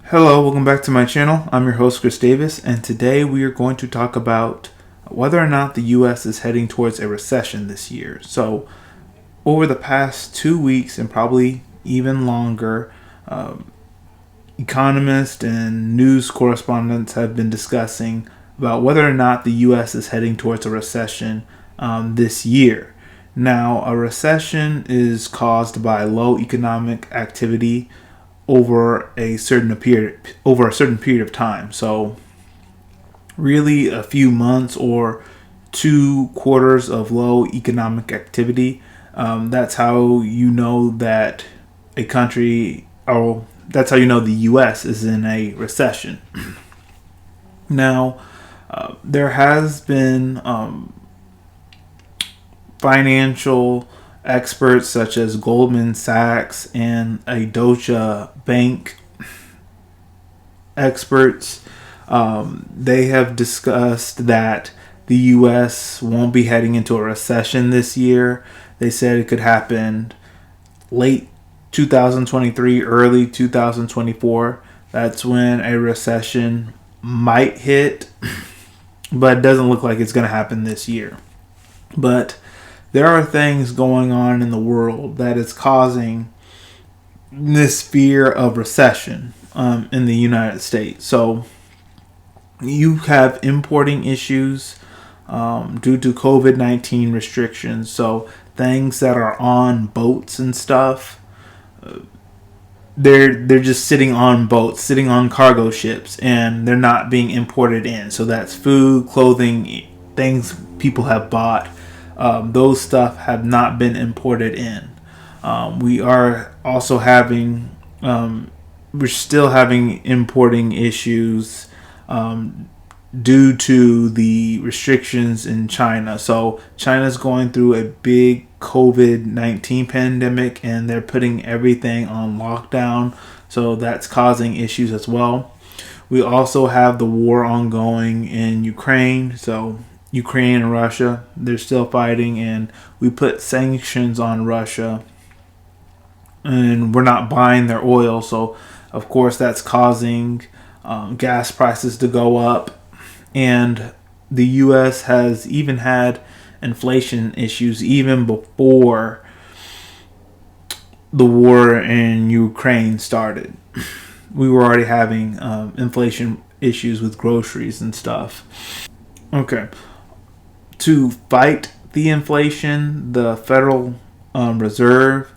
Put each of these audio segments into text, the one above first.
Hello, welcome back to my channel. I'm your host, Chris Davis, and today we are going to talk about whether or not the U.S. is heading towards a recession this year. So, over the past 2 weeks and probably even longer, economists and news correspondents have been discussing about whether or not the U.S. is heading towards a recession this year. Now, a recession is caused by low economic activity over a certain period of time. So really a few months or 2 quarters of low economic activity. That's how you know that a country, or that's how you know the U.S. is in a recession. Now, there has been financial experts such as Goldman Sachs and a Deutsche Bank experts. They have discussed that the U.S. won't be heading into a recession this year. They said it could happen late 2023, early 2024. That's when a recession might hit, but it doesn't look like it's going to happen this year. But there are things going on in the world that is causing this fear of recession in the United States. So you have importing issues due to COVID-19 restrictions. So things that are on boats and stuff, they're just sitting on boats, sitting on cargo ships, and they're not being imported in. So that's food, clothing, things people have bought. Those stuff have not been imported in. We are also having, we're still having importing issues due to the restrictions in China. So China's going through a big COVID-19 pandemic, and they're putting everything on lockdown. So that's causing issues as well. We also have the war ongoing in Ukraine. So Ukraine and Russia, they're still fighting, and we put sanctions on Russia, and we're not buying their oil. So, of course, that's causing gas prices to go up, and the U.S. has even had inflation issues even before the war in Ukraine started. We were already having inflation issues with groceries and stuff. Okay. To fight the inflation, the Federal Reserve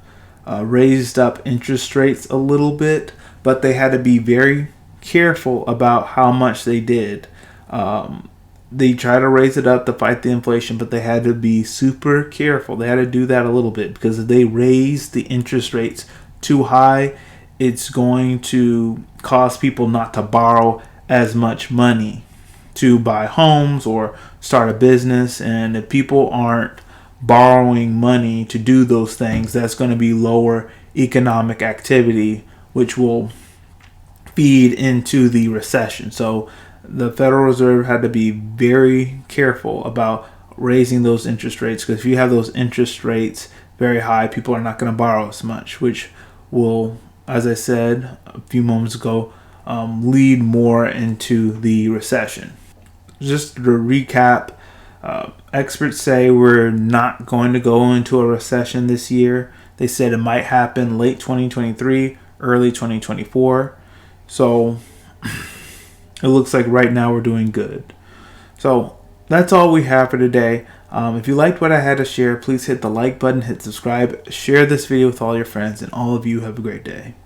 raised up interest rates a little bit, but they had to be very careful about how much they did. They tried to raise it up to fight the inflation, but they had to be super careful. They had to do that a little bit, because if they raise the interest rates too high, it's going to cause people not to borrow as much money to buy homes or start a business. And if people aren't borrowing money to do those things, that's going to be lower economic activity, which will feed into the recession. So the Federal Reserve had to be very careful about raising those interest rates, because if you have those interest rates very high, people are not going to borrow as much, which will, as I said a few moments ago, lead more into the recession. Just to recap, experts say we're not going to go into a recession this year. They said it might happen late 2023, early 2024. So it looks like right now we're doing good. So that's all we have for today. If you liked what I had to share, please hit the like button, hit subscribe, share this video with all your friends, and all of you have a great day.